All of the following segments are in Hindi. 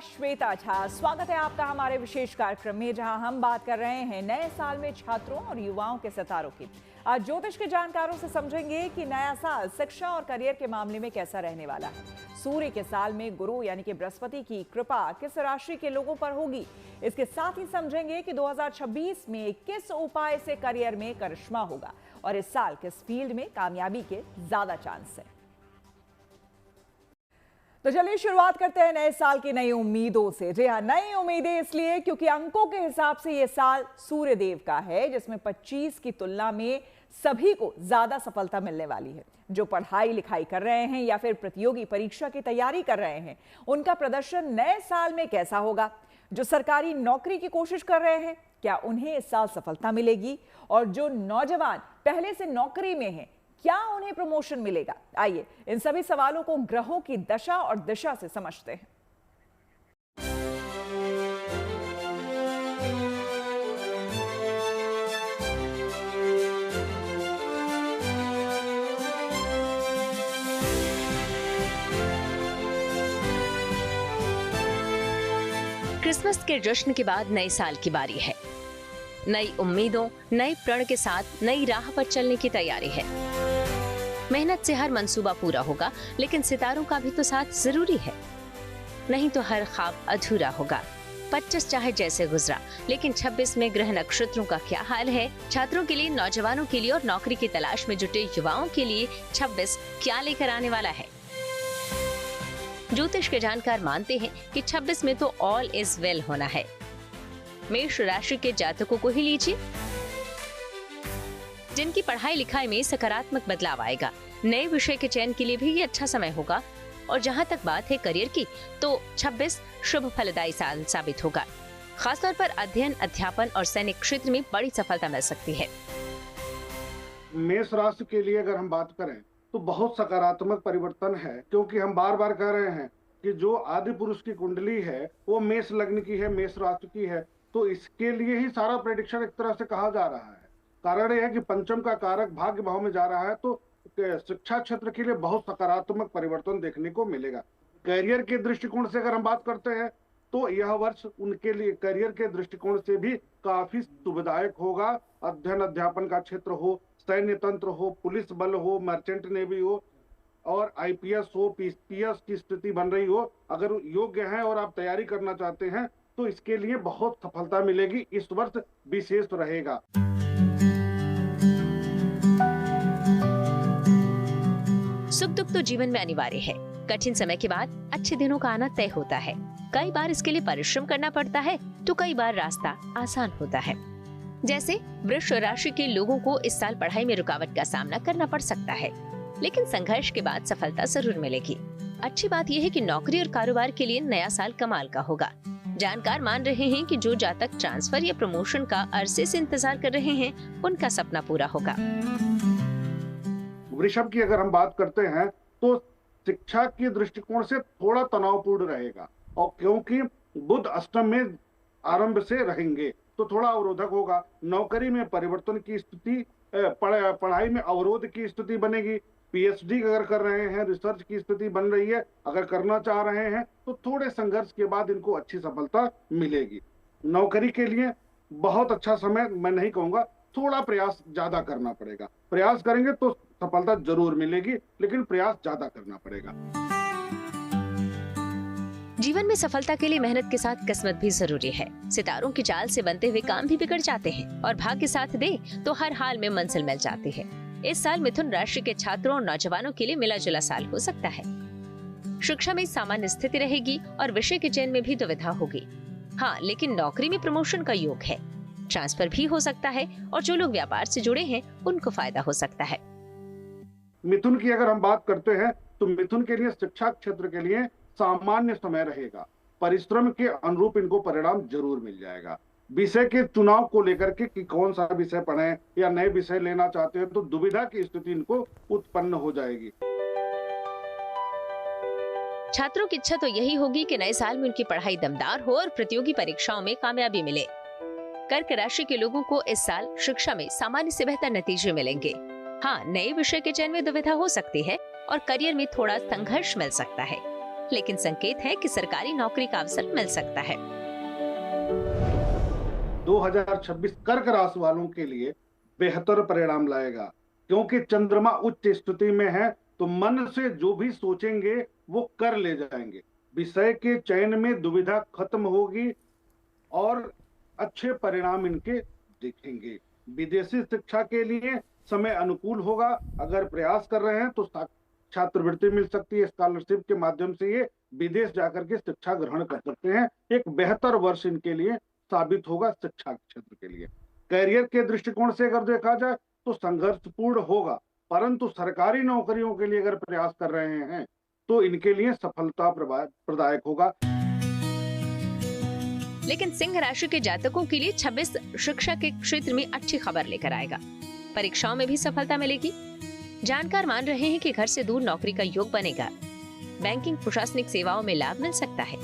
श्वेता झा। स्वागत है आपका हमारे विशेष कार्यक्रम में, जहां हम बात कर रहे हैं नए साल में छात्रों और युवाओं के सितारों की। आज ज्योतिष के जानकारों से समझेंगे कि नया साल शिक्षा और करियर के मामले में कैसा रहने वाला है। सूर्य के साल में गुरु यानी कि बृहस्पति की कृपा किस राशि के लोगों पर होगी। इसके साथ ही समझेंगे कि 2026 में किस उपाय से करियर में करिश्मा होगा और इस साल किस फील्ड में कामयाबी के ज्यादा चांस है। तो चलिए शुरुआत करते हैं नए साल की नई उम्मीदों से। जी हाँ, नई उम्मीदें इसलिए क्योंकि अंकों के हिसाब से यह साल सूर्य देव का है, जिसमें 25 की तुलना में सभी को ज्यादा सफलता मिलने वाली है। जो पढ़ाई लिखाई कर रहे हैं या फिर प्रतियोगी परीक्षा की तैयारी कर रहे हैं, उनका प्रदर्शन नए साल में कैसा होगा। जो सरकारी नौकरी की कोशिश कर रहे हैं, क्या उन्हें इस साल सफलता मिलेगी। और जो नौजवान पहले से नौकरी में हैं, क्या उन्हें प्रमोशन मिलेगा। आइए इन सभी सवालों को ग्रहों की दशा और दिशा से समझते हैं। क्रिसमस के जश्न के बाद नए साल की बारी है। नई उम्मीदों, नए प्रण के साथ नई राह पर चलने की तैयारी है। मेहनत से हर मंसूबा पूरा होगा, लेकिन सितारों का भी तो साथ जरूरी है, नहीं तो हर ख्वाब अधूरा होगा। 25 चाहे जैसे गुजरा, लेकिन 26 में ग्रह नक्षत्रों का क्या हाल है। छात्रों के लिए, नौजवानों के लिए और नौकरी की तलाश में जुटे युवाओं के लिए 26 क्या लेकर आने वाला है। ज्योतिष के जानकार मानते हैं कि 26 में तो ऑल इज वेल होना है। मेष राशि के जातकों को ही लीजिए, जिनकी पढ़ाई लिखाई में सकारात्मक बदलाव आएगा। नए विषय के चयन के लिए भी ये अच्छा समय होगा। और जहां तक बात है करियर की, तो 26 शुभ फलदायी साल साबित होगा। खासतौर पर अध्ययन, अध्यापन और सैनिक क्षेत्र में बड़ी सफलता मिल सकती है। मेष राशि के लिए अगर हम बात करें तो बहुत सकारात्मक परिवर्तन है, क्योंकि हम बार बार कह रहे हैं कि जो आदि पुरुष की कुंडली है वो मेष लग्न की है, मेष राशि की है। तो इसके लिए ही सारा प्रेडिक्शन एक तरह से कहा जा रहा है। कारण यह है कि पंचम का कारक भाग्य भाव में जा रहा है, तो शिक्षा क्षेत्र के लिए बहुत सकारात्मक परिवर्तन देखने को मिलेगा। करियर के दृष्टिकोण से अगर हम बात करते हैं तो यह वर्ष उनके लिए करियर के दृष्टिकोण से भी काफी सुविधायक होगा। अध्ययन अध्यापन का क्षेत्र हो, सैन्य तंत्र हो, पुलिस बल हो, मर्चेंट नेवी हो और आईपीएस हो, पीएस की स्थिति बन रही हो, अगर योग्य हैं और आप तैयारी करना चाहते हैं तो इसके लिए बहुत सफलता मिलेगी। इस वर्ष विशेष रहेगा। सुख दुख तो जीवन में अनिवार्य है। कठिन समय के बाद अच्छे दिनों का आना तय होता है। कई बार इसके लिए परिश्रम करना पड़ता है, तो कई बार रास्ता आसान होता है। जैसे वृष राशि के लोगों को इस साल पढ़ाई में रुकावट का सामना करना पड़ सकता है, लेकिन संघर्ष के बाद सफलता जरूर मिलेगी। अच्छी बात यह है कि नौकरी और कारोबार के लिए नया साल कमाल का होगा। जानकार मान रहे हैं कि जो जातक ट्रांसफर या प्रमोशन का अरसे से इंतजार कर रहे हैं, उनका सपना पूरा होगा। वृषभ की अगर हम बात करते हैं तो शिक्षा के दृष्टिकोण से थोड़ा तनावपूर्ण रहेगा, और क्योंकि बुध अष्टम में आरंभ से रहेंगे तो थोड़ा अवरोधक होगा। नौकरी में परिवर्तन की स्थिति, पढ़ाई में अवरोध की स्थिति बनेगी। पीएचडी अगर कर रहे हैं, रिसर्च की स्थिति बन रही है, अगर करना चाह रहे हैं तो थोड़े संघर्ष के बाद इनको अच्छी सफलता मिलेगी। नौकरी के लिए बहुत अच्छा समय मैं नहीं कहूंगा, थोड़ा प्रयास ज्यादा करना पड़ेगा। प्रयास करेंगे तो सफलता जरूर मिलेगी, लेकिन प्रयास ज्यादा करना पड़ेगा। जीवन में सफलता के लिए मेहनत के साथ किस्मत भी जरूरी है। सितारों की चाल से बनते हुए काम भी बिगड़ जाते हैं, और भाग्य साथ दे तो हर हाल में मंजिल मिल जाती है। इस साल मिथुन राशि के छात्रों और नौजवानों के लिए मिला जुला साल हो सकता है। शिक्षा में सामान्य स्थिति रहेगी और विषय के चयन में भी दुविधा होगी। हाँ, लेकिन नौकरी में प्रमोशन का योग है, ट्रांसफर भी हो सकता है, और जो लोग व्यापार से जुड़े हैं उनको फायदा हो सकता है। मिथुन की अगर हम बात करते हैं तो मिथुन के लिए शिक्षा क्षेत्र के लिए सामान्य समय रहेगा। परिश्रम के अनुरूप इनको परिणाम जरूर मिल जाएगा। विषय के चुनाव को लेकर के कि कौन सा विषय पढ़ें या नए विषय लेना चाहते हैं तो दुविधा की स्थिति इनको उत्पन्न हो जाएगी। छात्रों की इच्छा तो यही होगी कि नए साल में उनकी पढ़ाई दमदार हो और प्रतियोगी परीक्षाओं में कामयाबी मिले। कर्क राशि के लोगों को इस साल शिक्षा में सामान्य से बेहतर नतीजे मिलेंगे। हाँ, नए विषय के चयन में दुविधा हो सकती है और करियर में थोड़ा संघर्ष मिल सकता है। लेकिन संकेत है कि सरकारी नौकरी का अवसर मिल सकता है। 2026 कर्क राशि वालों के लिए बेहतर परिणाम लाएगा, क्योंकि चंद्रमा उच्च स्थिति में है, तो मन से जो भी सोचेंगे वो कर ले जाएंगे। विषय के चयन में दुविधा खत्म होगी और अच्छे परिणाम इनके दिखेंगे। विदेशी शिक्षा के लिए समय अनुकूल होगा। अगर प्रयास कर रहे हैं तो छात्रवृत्ति मिल सकती है। स्कॉलरशिप के माध्यम से ये विदेश जाकर के शिक्षा ग्रहण कर सकते हैं। एक बेहतर वर्ष इनके लिए साबित होगा शिक्षा क्षेत्र के लिए। करियर के दृष्टिकोण से अगर देखा जाए तो संघर्षपूर्ण होगा, परंतु सरकारी नौकरियों के लिए अगर प्रयास कर रहे हैं तो इनके लिए सफलता प्रदायक होगा। लेकिन सिंह राशि के जातकों के लिए 26 शिक्षा के क्षेत्र में अच्छी खबर लेकर आएगा। परीक्षाओं में भी सफलता मिलेगी। जानकार मान रहे हैं कि घर से दूर नौकरी का योग बनेगा। बैंकिंग प्रशासनिक सेवाओं में लाभ मिल सकता है।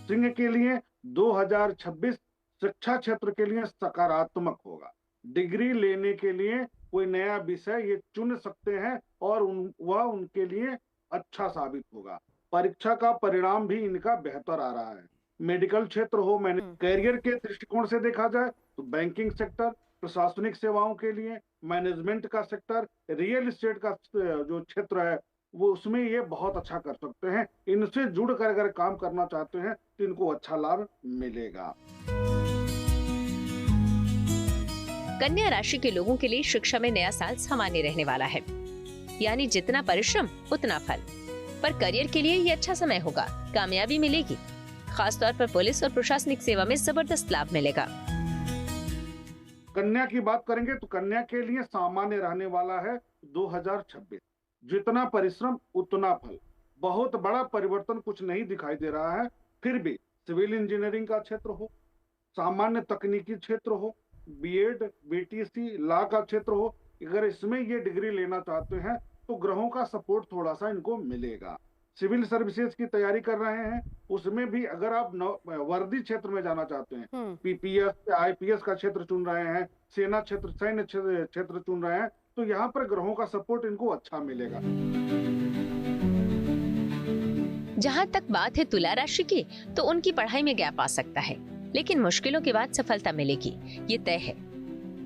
सिंह के लिए 2026 शिक्षा क्षेत्र के लिए सकारात्मक होगा। डिग्री लेने के लिए कोई नया विषय ये चुन सकते हैं और वह उनके लिए अच्छा साबित होगा। परीक्षा का परिणाम भी इनका बेहतर आ रहा है। मेडिकल क्षेत्र हो, कैरियर के दृष्टिकोण से देखा जाए तो बैंकिंग सेक्टर, प्रशासनिक सेवाओं के लिए, मैनेजमेंट का सेक्टर, रियल एस्टेट का जो क्षेत्र है वो उसमें ये बहुत अच्छा कर सकते हैं। इनसे जुड़ कर अगर काम करना चाहते हैं तो इनको अच्छा लाभ मिलेगा। कन्या राशि के लोगों के लिए शिक्षा में नया साल सामान्य रहने वाला है, यानी जितना परिश्रम उतना फल। पर करियर के लिए ये अच्छा समय होगा। कामयाबी मिलेगी। खासतौर पर पुलिस और प्रशासनिक सेवा में जबरदस्त लाभ मिलेगा। कन्या की बात करेंगे तो कन्या के लिए सामान्य रहने वाला है 2026। जितना परिश्रम उतना फल। बहुत बड़ा परिवर्तन कुछ नहीं दिखाई दे रहा है। फिर भी सिविल इंजीनियरिंग का क्षेत्र हो, सामान्य तकनीकी क्षेत्र हो, बीएड, बीटीसी, लॉ का क्षेत्र हो, अगर इसमें ये डिग्री लेना चाहते हैं तो ग्रहों का सपोर्ट थोड़ा सा इनको मिलेगा। सिविल सर्विसेज की तैयारी कर रहे हैं, उसमें भी अगर आप वर्दी क्षेत्र में जाना चाहते हैं, पीपीएस, आईपीएस का क्षेत्र चुन रहे हैं, सेना क्षेत्र, सैन्य क्षेत्र चुन रहे हैं, तो यहाँ पर ग्रहों का सपोर्ट इनको अच्छा मिलेगा। जहाँ तक बात है तुला राशि की, तो उनकी पढ़ाई में गैप आ सकता है, लेकिन मुश्किलों के बाद सफलता मिलेगी, ये तय है।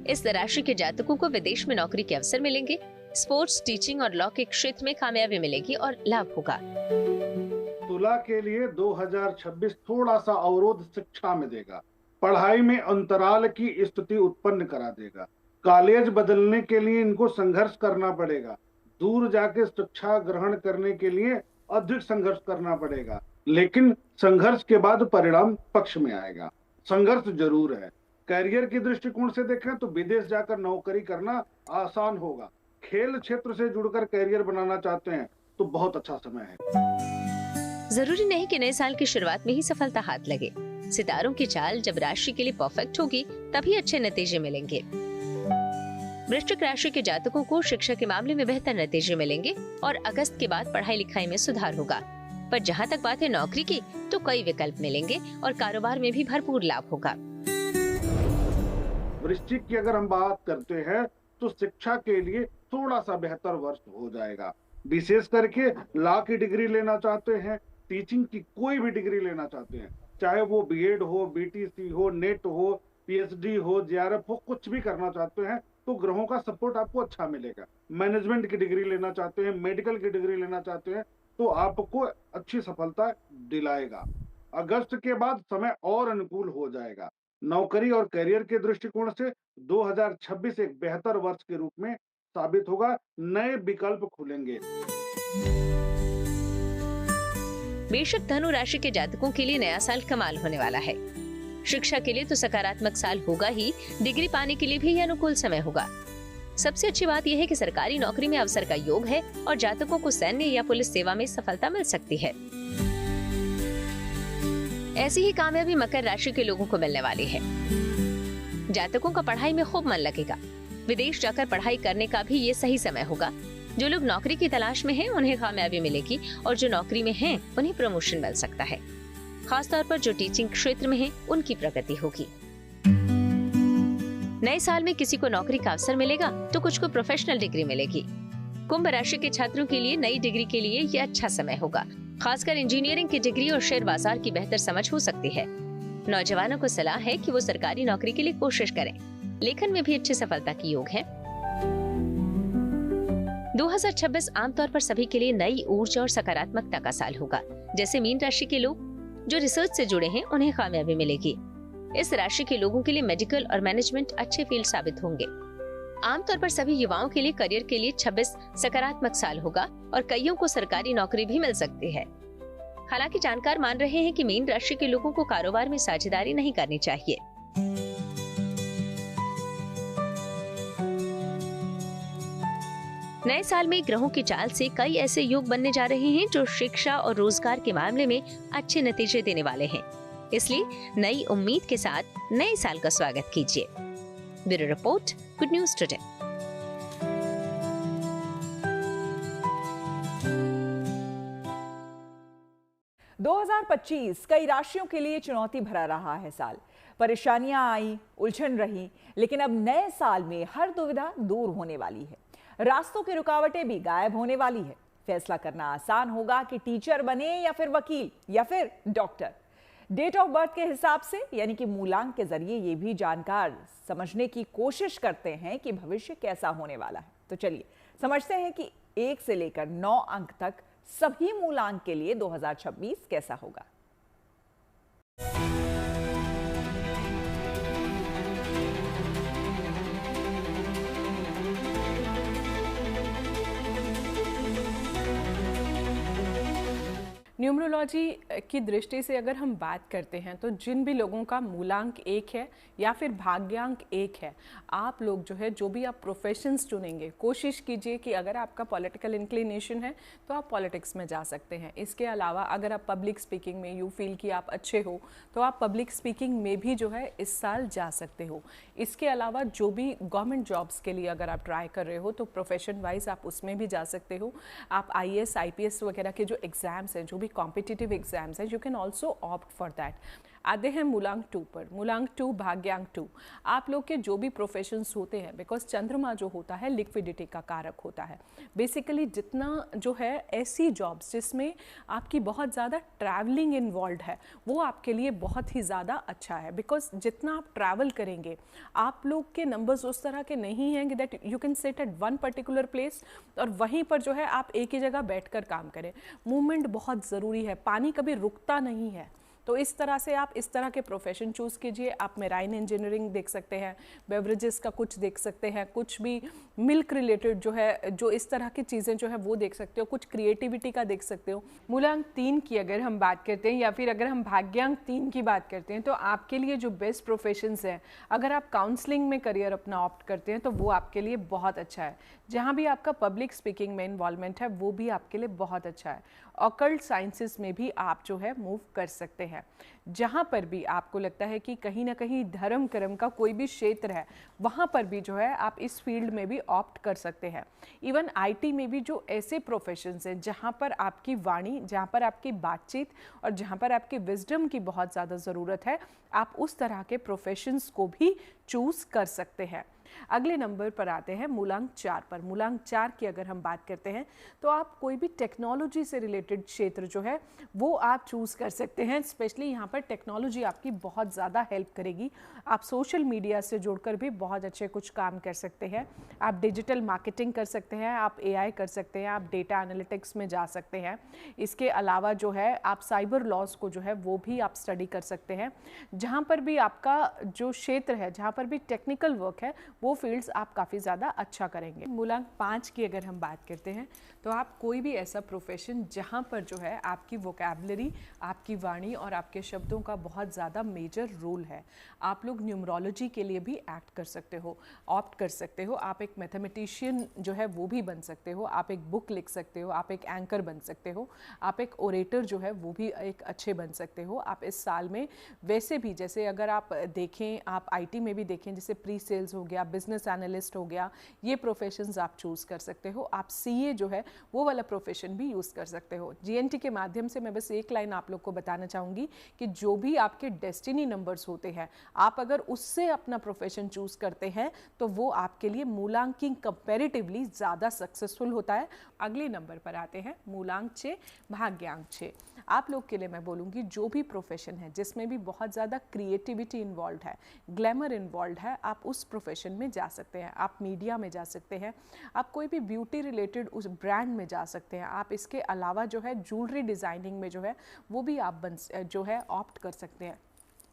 इस राशि के जातकों को विदेश में नौकरी के अवसर मिलेंगे। स्पोर्ट्स, टीचिंग और लॉ के क्षेत्र में कामयाबी मिलेगी और लाभ होगा। तुला के लिए 2026 थोड़ा सा अवरोध शिक्षा में देगा। पढ़ाई में अंतराल की स्थिति उत्पन्न करा देगा। कॉलेज बदलने के लिए इनको संघर्ष करना पड़ेगा। दूर जाके शिक्षा ग्रहण करने के लिए अधिक संघर्ष करना पड़ेगा, लेकिन संघर्ष के बाद परिणाम पक्ष में आएगा। संघर्ष जरूर है। करियर के दृष्टिकोण से देखें तो विदेश जाकर नौकरी करना आसान होगा। खेल क्षेत्र से जुड़कर करियर बनाना चाहते हैं तो बहुत अच्छा समय है। जरूरी नहीं कि नए साल की शुरुआत में ही सफलता हाथ लगे। सितारों की चाल जब राशि के लिए परफेक्ट होगी तभी अच्छे नतीजे मिलेंगे। वृश्चिक राशि के जातकों को शिक्षा के मामले में बेहतर नतीजे मिलेंगे और अगस्त के बाद पढ़ाई लिखाई में सुधार होगा। पर जहाँ तक बात है नौकरी की, तो कई विकल्प मिलेंगे और कारोबार में भी भरपूर लाभ होगा। वृश्चिक की अगर हम बात करते हैं तो शिक्षा के लिए थोड़ा सा बेहतर वर्ष हो जाएगा। विशेष करके लॉ की डिग्री लेना चाहते हैं, टीचिंग की कोई भी डिग्री लेना चाहते हैं, चाहे वो बीएड हो, बीटीसी हो, नेट हो, पीएचडी हो, जेआरएफ हो, कुछ भी करना चाहते हैं तो ग्रहों का सपोर्ट आपको अच्छा मिलेगा। मैनेजमेंट की डिग्री लेना चाहते हैं, मेडिकल की डिग्री लेना चाहते हैं तो आपको अच्छी सफलता दिलाएगा। अगस्त के बाद समय और अनुकूल हो जाएगा। नौकरी और करियर के दृष्टिकोण से 2026 एक बेहतर वर्ष के रूप में साबित होगा। नए विकल्प खुलेंगे। बेशक धनु राशि के जातकों के लिए नया साल कमाल होने वाला है। शिक्षा के लिए तो सकारात्मक साल होगा ही, डिग्री पाने के लिए भी यह अनुकूल समय होगा। सबसे अच्छी बात यह है कि सरकारी नौकरी में अवसर का योग है और जातकों को सैन्य या पुलिस सेवा में सफलता मिल सकती है। ऐसी ही कामयाबी मकर राशि के लोगों को मिलने वाली है। जातकों का पढ़ाई में खूब मन लगेगा। विदेश जाकर पढ़ाई करने का भी ये सही समय होगा। जो लोग नौकरी की तलाश में हैं, उन्हें कामयाबी मिलेगी और जो नौकरी में हैं, उन्हें प्रमोशन मिल सकता है। खासतौर पर जो टीचिंग क्षेत्र में हैं, उनकी प्रगति होगी। नए साल में किसी को नौकरी का अवसर मिलेगा तो कुछ को प्रोफेशनल डिग्री मिलेगी। कुंभ राशि के छात्रों के लिए नई डिग्री के लिए ये अच्छा समय होगा। खासकर इंजीनियरिंग की डिग्री और शेयर बाजार की बेहतर समझ हो सकती है। नौजवानों को सलाह है कि वो सरकारी नौकरी के लिए कोशिश करें। लेखन में भी अच्छी सफलता की योग है। 2026 आमतौर पर सभी के लिए नई ऊर्जा और सकारात्मकता का साल होगा। जैसे मीन राशि के लोग जो रिसर्च से जुड़े हैं उन्हें कामयाबी मिलेगी। इस राशि के लोगों के लिए मेडिकल और मैनेजमेंट अच्छे फील्ड साबित होंगे। आमतौर पर सभी युवाओं के लिए करियर के लिए 26 सकारात्मक साल होगा और कईयों को सरकारी नौकरी भी मिल सकती है। हालांकि जानकार मान रहे हैं कि मीन राशि के लोगों को कारोबार में साझेदारी नहीं करनी चाहिए। नए साल में ग्रहों की चाल से कई ऐसे योग बनने जा रहे हैं जो शिक्षा और रोजगार के मामले में अच्छे नतीजे देने वाले हैं। इसलिए नई उम्मीद के साथ नए साल का स्वागत कीजिए। Bureau report, good news today. – 2025 कई राशियों के लिए चुनौती भरा रहा है साल। परेशानियां आई, उलझन रही, लेकिन अब नए साल में हर दुविधा दूर होने वाली है। रास्तों की रुकावटें भी गायब होने वाली है। फैसला करना आसान होगा कि टीचर बने या फिर वकील या फिर डॉक्टर। डेट ऑफ बर्थ के हिसाब से यानी कि मूलांक के जरिए ये भी जानकार समझने की कोशिश करते हैं कि भविष्य कैसा होने वाला है। तो चलिए समझते हैं कि 1 से लेकर 9 अंक तक सभी मूलांक के लिए 2026 कैसा होगा। न्यूमरोलॉजी की दृष्टि से अगर हम बात करते हैं तो जिन भी लोगों का मूलांक 1 है या फिर भाग्यांक 1 है, आप लोग जो है जो भी आप प्रोफेशंस चुनेंगे, कोशिश कीजिए कि अगर आपका पॉलिटिकल इंक्लिनेशन है तो आप पॉलिटिक्स में जा सकते हैं। इसके अलावा अगर आप पब्लिक स्पीकिंग में यू फील कि आप अच्छे हो तो आप पब्लिक स्पीकिंग में भी जो है इस साल जा सकते हो। इसके अलावा जो भी गवर्नमेंट जॉब्स के लिए अगर आप ट्राई कर रहे हो तो प्रोफेशन वाइज आप उसमें भी जा सकते हो। आप IAS IPS वगैरह के जो एग्जाम्स हैं, जो भी कॉम्पिटिटिव एग्जाम्स हैं, you can also opt for that. आते हैं मूलांक 2 पर। मूलांक 2, भाग्यांक 2, आप लोग के जो भी प्रोफेशंस होते हैं, बिकॉज चंद्रमा जो होता है लिक्विडिटी का कारक होता है। बेसिकली जितना जो है ऐसी जॉब्स जिसमें आपकी बहुत ज़्यादा ट्रैवलिंग इन्वॉल्व है वो आपके लिए बहुत ही ज़्यादा अच्छा है। बिकॉज जितना आप ट्रैवल करेंगे, आप लोग के नंबर्स उस तरह के नहीं हैं कि that you can sit at one particular place और वहीं पर जो है आप एक ही जगह बैठकर काम करें। मूवमेंट बहुत ज़रूरी है, पानी कभी रुकता नहीं है। तो इस तरह से आप इस तरह के प्रोफेशन चूज़ कीजिए। आप मेराइन इंजीनियरिंग देख सकते हैं, बेवरेजेस का कुछ देख सकते हैं, कुछ भी मिल्क रिलेटेड जो है, जो इस तरह की चीज़ें जो है वो देख सकते हो, कुछ क्रिएटिविटी का देख सकते हो। मूलांक 3 की अगर हम बात करते हैं या फिर अगर हम भाग्यांक 3 की बात करते हैं तो आपके लिए जो बेस्ट प्रोफेशंस हैं, अगर आप काउंसलिंग में करियर अपना ऑप्ट करते हैं तो वो आपके लिए बहुत अच्छा है। जहाँ भी आपका पब्लिक स्पीकिंग में इन्वॉल्वमेंट है वो भी आपके लिए बहुत अच्छा है। ऑकल्ट साइंसेस में भी आप जो है मूव कर सकते हैं। जहाँ पर भी आपको लगता है कि कहीं ना कहीं धर्म कर्म का कोई भी क्षेत्र है, वहाँ पर भी जो है आप इस फील्ड में भी ऑप्ट कर सकते हैं। इवन IT में भी जो ऐसे प्रोफेशंस हैं जहाँ पर आपकी वाणी, जहाँ पर आपकी बातचीत और जहाँ पर आपकी विजडम की बहुत ज़्यादा ज़रूरत है, आप उस तरह के प्रोफेशंस को भी चूज़ कर सकते हैं। अगले नंबर पर आते हैं मूलांक 4 पर। मूलांक 4 की अगर हम बात करते हैं तो आप कोई भी टेक्नोलॉजी से रिलेटेड क्षेत्र जो है वो आप चूज़ कर सकते हैं। स्पेशली यहाँ पर टेक्नोलॉजी आपकी बहुत ज़्यादा हेल्प करेगी। आप सोशल मीडिया से जुड़कर भी बहुत अच्छे कुछ काम कर सकते हैं। आप डिजिटल मार्केटिंग कर सकते हैं, आप AI कर सकते हैं, आप डेटा एनालिटिक्स में जा सकते हैं। इसके अलावा जो है आप साइबर लॉज को जो है वो भी आप स्टडी कर सकते हैं। जहाँ पर भी आपका जो क्षेत्र है, जहाँ पर भी टेक्निकल वर्क है, वो फील्ड्स आप काफ़ी ज़्यादा अच्छा करेंगे। मूलांक 5 की अगर हम बात करते हैं तो आप कोई भी ऐसा प्रोफेशन जहाँ पर जो है आपकी वोकैबुलरी, आपकी वाणी और आपके शब्दों का बहुत ज़्यादा मेजर रोल है, आप लोग न्यूमरोलॉजी के लिए भी एक्ट कर सकते हो, ऑप्ट कर सकते हो। आप एक मैथमेटिशियन जो है वो भी बन सकते हो, आप एक बुक लिख सकते हो, आप एक एंकर बन सकते हो, आप एक ओरेटर जो है वो भी एक अच्छे बन सकते हो। आप इस साल में वैसे भी, जैसे अगर आप देखें, आप IT में भी देखें, जैसे प्री सेल्स हो गया, गया, बिजनेस एनालिस्ट हो गया, ये प्रोफेशंस आप चूज़ कर सकते हो। आप सीए जो है वो वाला प्रोफेशन भी यूज़ कर सकते हो। जीएनटी के माध्यम से मैं बस एक लाइन आप लोग को बताना चाहूँगी कि जो भी आपके डेस्टिनी नंबर्स होते हैं, आप अगर उससे अपना प्रोफेशन चूज़ करते हैं तो वो आपके लिए मूलांकिंग कंपैरेटिवली ज़्यादा सक्सेसफुल होता है। अगले नंबर पर आते हैं मूलांक 6, भाग्यांक 6। आप लोग के लिए मैं बोलूँगी जो भी प्रोफेशन है जिसमें भी बहुत ज़्यादा क्रिएटिविटी इन्वॉल्व है, ग्लैमर इन्वॉल्व है, आप उस प्रोफेशन में जा सकते हैं। आप मीडिया में जा सकते हैं, आप कोई भी ब्यूटी रिलेटेड उस ब्रांड में जा सकते हैं। आप इसके अलावा जो है ज्वेलरी डिज़ाइनिंग में जो है वो भी आप जो है ऑप्ट कर सकते हैं।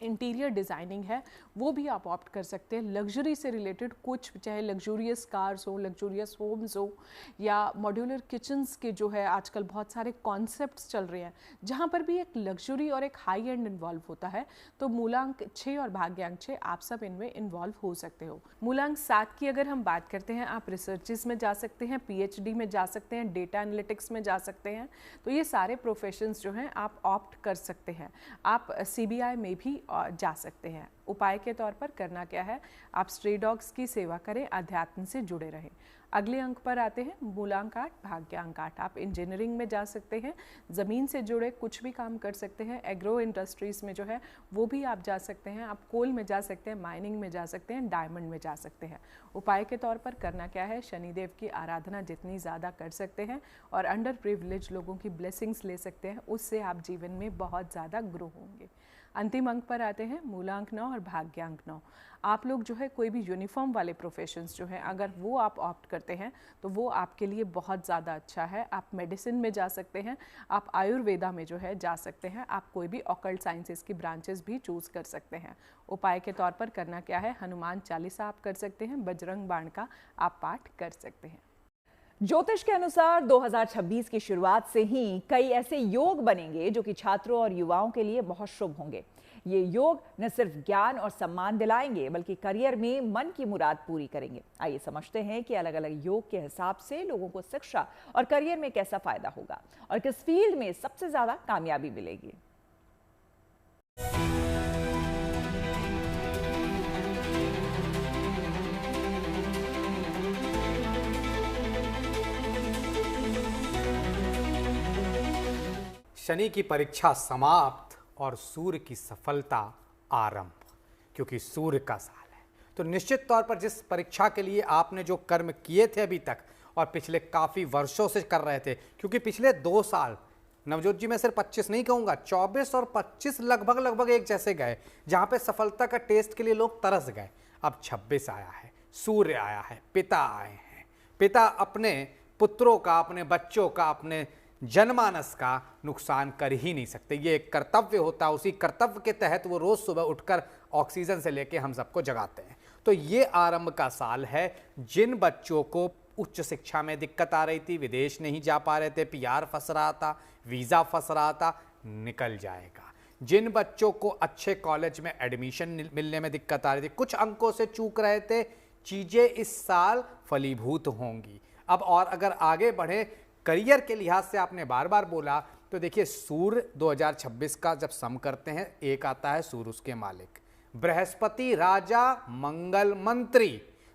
इंटीरियर डिज़ाइनिंग है वो भी आप ऑप्ट कर सकते हैं। लग्जरी से रिलेटेड कुछ, चाहे लग्जूरियस कार्स हो, लग्जूरियस होम्स हो, या मॉड्यूलर किचन्स के जो है आजकल बहुत सारे कॉन्सेप्ट्स चल रहे हैं जहाँ पर भी एक लग्जरी और एक हाई एंड इन्वॉल्व होता है, तो मूलांक 6 और भाग्यांक 6 आप सब इनमें इन्वॉल्व हो सकते हो। मूलांक 7 की अगर हम बात करते हैं, आप रिसर्चेस में जा सकते हैं, पीएचडी में जा सकते हैं, डेटा एनालिटिक्स में जा सकते हैं। तो ये सारे प्रोफेशंस जो हैं आप ऑप्ट कर सकते हैं। आप सीबीआई में भी जा सकते हैं। उपाय के तौर पर करना क्या है, आप स्ट्रे डॉग्स की सेवा करें, अध्यात्म से जुड़े रहें। अगले अंक पर आते हैं मूलांक 8, भाग्यांक 8। आप इंजीनियरिंग में जा सकते हैं, ज़मीन से जुड़े कुछ भी काम कर सकते हैं, एग्रो इंडस्ट्रीज़ में जो है वो भी आप जा सकते हैं, आप कोल में जा सकते हैं, माइनिंग में जा सकते हैं, डायमंड में जा सकते हैं। उपाय के तौर पर करना क्या है, शनिदेव की आराधना जितनी ज़्यादा कर सकते हैं और अंडर प्रिविलेज लोगों की ब्लेसिंग्स ले सकते हैं, उससे आप जीवन में बहुत ज़्यादा ग्रो होंगे। अंतिम अंक पर आते हैं मूलांक 9 और भाग्यांक 9। आप लोग जो है कोई भी यूनिफॉर्म वाले प्रोफेशंस जो हैं अगर वो आप ऑप्ट करते हैं तो वो आपके लिए बहुत ज़्यादा अच्छा है। आप मेडिसिन में जा सकते हैं, आप आयुर्वेदा में जो है जा सकते हैं, आप कोई भी ऑकल्ट साइंसेस की ब्रांचेस भी चूज़ कर सकते हैं। उपाय के तौर पर करना क्या है, हनुमान चालीसा आप कर सकते हैं, बजरंग बाण का आप पाठ कर सकते हैं। ज्योतिष के अनुसार 2026 की शुरुआत से ही कई ऐसे योग बनेंगे जो कि छात्रों और युवाओं के लिए बहुत शुभ होंगे। ये योग न सिर्फ ज्ञान और सम्मान दिलाएंगे बल्कि करियर में मन की मुराद पूरी करेंगे। आइए समझते हैं कि अलग अलग योग के हिसाब से लोगों को शिक्षा और करियर में कैसा फायदा होगा और किस फील्ड में सबसे ज्यादा कामयाबी मिलेगी। शनि की परीक्षा समाप्त और सूर्य की सफलता आरंभ, क्योंकि सूर्य का साल है। तो निश्चित तौर पर जिस परीक्षा के लिए आपने जो कर्म किए थे अभी तक और पिछले काफ़ी वर्षों से कर रहे थे, क्योंकि पिछले 2 साल नवजोत जी मैं सिर्फ 25 नहीं कहूँगा, 24 और 25 लगभग एक जैसे गए, जहाँ पे सफलता का टेस्ट के लिए लोग तरस गए। अब 26 आया है, सूर्य आया है, पिता आए हैं। पिता अपने पुत्रों का, अपने बच्चों का, अपने जनमानस का नुकसान कर ही नहीं सकते। ये एक कर्तव्य होता है, उसी कर्तव्य के तहत वो रोज़ सुबह उठकर ऑक्सीजन से लेके हम सबको जगाते हैं। तो ये आरंभ का साल है। जिन बच्चों को उच्च शिक्षा में दिक्कत आ रही थी, विदेश नहीं जा पा रहे थे, पीआर फंस रहा था, वीज़ा फंस रहा था, निकल जाएगा। जिन बच्चों को अच्छे कॉलेज में एडमिशन मिलने में दिक्कत आ रही थी, कुछ अंकों से चूक रहे थे, चीज़ें इस साल फलीभूत होंगी। अब और अगर आगे बढ़े करियर के लिहाज से, आपने बार बार बोला, तो देखिए सूर्य 2026 का जब सम करते हैं, एक आता है सूर्य उसके मालिक, बृहस्पति राजा, मंगल मंत्री।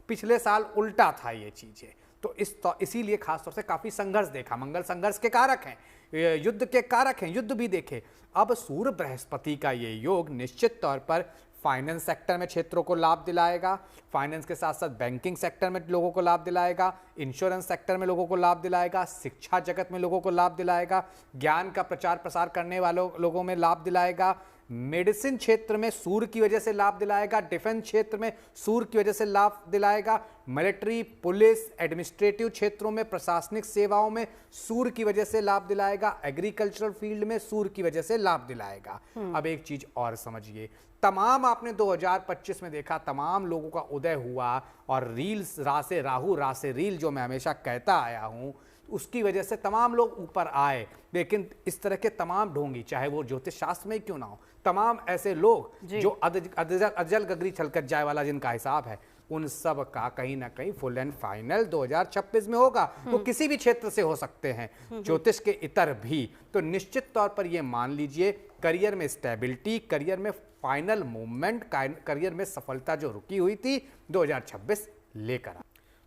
पिछले साल उल्टा था ये चीजें, तो इसीलिए खासतौर से काफी संघर्ष देखा। मंगल संघर्ष के कारक हैं, युद्ध के कारक हैं, युद्ध भी देखे। अब सूर्य बृहस्पति का ये योग निश्चित तौर पर फाइनेंस सेक्टर में क्षेत्रों को लाभ दिलाएगा, फाइनेंस के साथ साथ बैंकिंग सेक्टर में लोगों को लाभ दिलाएगा, इंश्योरेंस सेक्टर में लोगों को लाभ दिलाएगा, शिक्षा जगत में लोगों को लाभ दिलाएगा, ज्ञान का प्रचार प्रसार करने वालों लोगों में लाभ दिलाएगा, मेडिसिन क्षेत्र में सूर्य की वजह से लाभ दिलाएगा, डिफेंस क्षेत्र में सूर्य की वजह से लाभ दिलाएगा, मिलिट्री, पुलिस, एडमिनिस्ट्रेटिव क्षेत्रों में, प्रशासनिक सेवाओं में सूर्य की वजह से लाभ दिलाएगा, एग्रीकल्चरल फील्ड में सूर्य की वजह से लाभ दिलाएगा। अब एक चीज और समझिए, तमाम आपने 2025 में देखा, तमाम लोगों का उदय हुआ और रील्स रासे राहु रासे रील जो मैं हमेशा कहता आया हूं, उसकी वजह से तमाम लोग ऊपर आए। लेकिन इस तरह के तमाम ढोंगी, चाहे वो ज्योतिष शास्त्र में क्यों ना हो, तमाम ऐसे लोग जो अजल गगरी छलकत जाए वाला जिनका हिसाब है, उन सब का कहीं ना कहीं फुल एंड फाइनल 2026 में होगा। वो किसी भी क्षेत्र से हो सकते हैं, ज्योतिष के इतर भी। तो निश्चित तौर पर ये मान लीजिए, करियर में स्टेबिलिटी, करियर में फाइनल मूवमेंट, करियर में सफलता जो रुकी हुई थी, 2026 लेकर आ।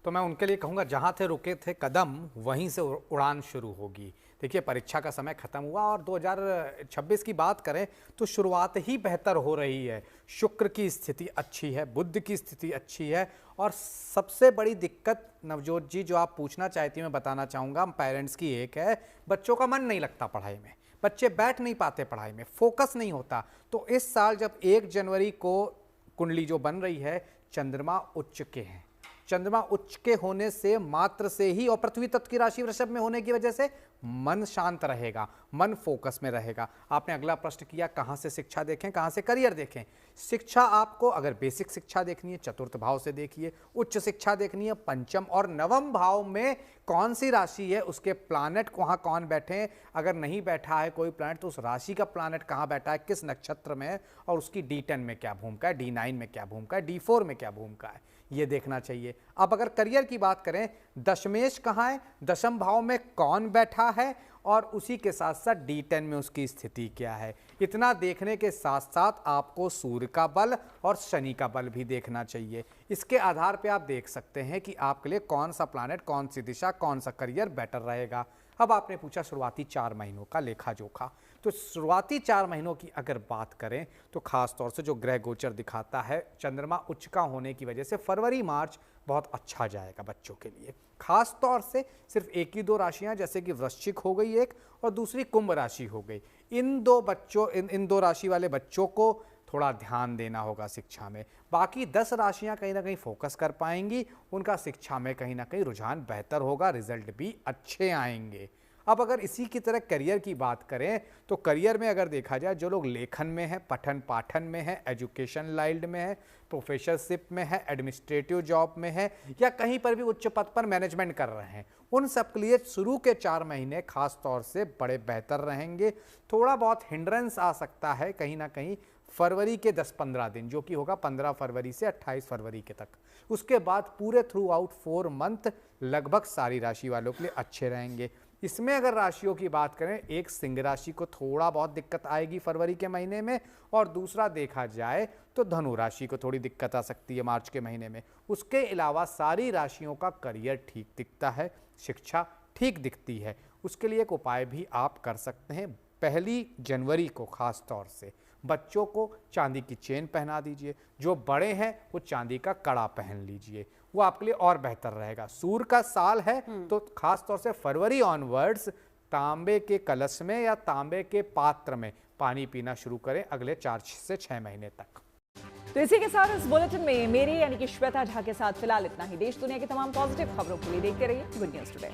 तो मैं उनके लिए कहूँगा, जहाँ थे रुके थे कदम वहीं से उड़ान शुरू होगी। देखिए, परीक्षा का समय खत्म हुआ और 2026 की बात करें तो शुरुआत ही बेहतर हो रही है। शुक्र की स्थिति अच्छी है, बुध की स्थिति अच्छी है, और सबसे बड़ी दिक्कत नवजोत जी जो आप पूछना चाहती हैं मैं बताना चाहूँगा पेरेंट्स की, एक है बच्चों का मन नहीं लगता पढ़ाई में, बच्चे बैठ नहीं पाते पढ़ाई में, फोकस नहीं होता। तो इस साल जब 1 जनवरी को कुंडली जो बन रही है, चंद्रमा उच्च के हैं, चंद्रमा उच्च के होने से मात्र से ही और पृथ्वी तत्व की राशि वृषभ में होने की वजह से मन शांत रहेगा, मन फोकस में रहेगा। आपने अगला प्रश्न किया कहां से शिक्षा देखें, कहां से करियर देखें। शिक्षा आपको अगर बेसिक शिक्षा देखनी है चतुर्थ भाव से देखिए, उच्च शिक्षा देखनी है पंचम और नवम भाव में कौन सी राशि है, उसके प्लैनेट वहां कौन बैठे हैं। अगर नहीं बैठा है कोई प्लैनेट तो उस राशि का प्लैनेट कहां बैठा है, किस नक्षत्र में है, और उसकी D10 में क्या भूमिका है, D9 में क्या भूमिका है, D4 में क्या भूमिका है, ये देखना चाहिए। अब अगर करियर की बात करें, दशमेश कहाँ है, दशम भाव में कौन बैठा है, और उसी के साथ साथ D10 में उसकी स्थिति क्या है। इतना देखने के साथ साथ आपको सूर्य का बल और शनि का बल भी देखना चाहिए। इसके आधार पे आप देख सकते हैं कि आपके लिए कौन सा प्लैनेट, कौन सी दिशा, कौन सा करियर बेटर रहेगा। अब आपने पूछा शुरुआती 4 महीनों का लेखा जोखा, तो शुरुआती 4 महीनों की अगर बात करें तो खास तौर से जो ग्रह गोचर दिखाता है, चंद्रमा उच्च का होने की वजह से फरवरी मार्च बहुत अच्छा जाएगा बच्चों के लिए। खास तौर से सिर्फ 1 ही 2 राशियां, जैसे कि वृश्चिक हो गई एक और दूसरी कुंभ राशि हो गई, इन 2 राशि वाले बच्चों को थोड़ा ध्यान देना होगा शिक्षा में। बाकी 10 राशियां कहीं ना कहीं फोकस कर पाएंगी, उनका शिक्षा में कहीं ना कहीं रुझान बेहतर होगा, रिजल्ट भी अच्छे आएंगे। अब अगर इसी की तरह करियर की बात करें तो करियर में अगर देखा जाए, जो लोग लेखन में है, पठन पाठन में है, एजुकेशन लाइन्ड में है, प्रोफेसरशिप में है, एडमिनिस्ट्रेटिव जॉब में है, या कहीं पर भी उच्च पद पर मैनेजमेंट कर रहे हैं, उन सब के लिए शुरू के 4 महीने खास तौर से बड़े बेहतर रहेंगे। थोड़ा बहुत हिंड्रेंस आ सकता है कहीं ना कहीं फरवरी के 10-15 दिन, जो कि होगा 15 फरवरी से 28 फरवरी के तक। उसके बाद पूरे थ्रू आउट 4 मंथ लगभग सारी राशि वालों के लिए अच्छे रहेंगे। इसमें अगर राशियों की बात करें, एक सिंह राशि को थोड़ा बहुत दिक्कत आएगी फरवरी के महीने में, और दूसरा देखा जाए तो धनु राशि को थोड़ी दिक्कत आ सकती है मार्च के महीने में। उसके अलावा सारी राशियों का करियर ठीक दिखता है, शिक्षा ठीक दिखती है। उसके लिए एक उपाय भी आप कर सकते हैं। 1 जनवरी को खास तौर से बच्चों को चांदी की चेन पहना दीजिए, जो बड़े हैं वो चांदी का कड़ा पहन लीजिए, वो आपके लिए और बेहतर रहेगा। सूर्य का साल है तो खास तौर से फरवरी ऑनवर्ड्स तांबे के कलश में या तांबे के पात्र में पानी पीना शुरू करें अगले 4 से 6 महीने तक। तो इसी के साथ इस बुलेटिन में मेरी यानी कि श्वेता झा के साथ फिलहाल इतना ही। देश दुनिया की तमाम पॉजिटिव खबरों के लिए देखते रहिए गुड न्यूज टुडे।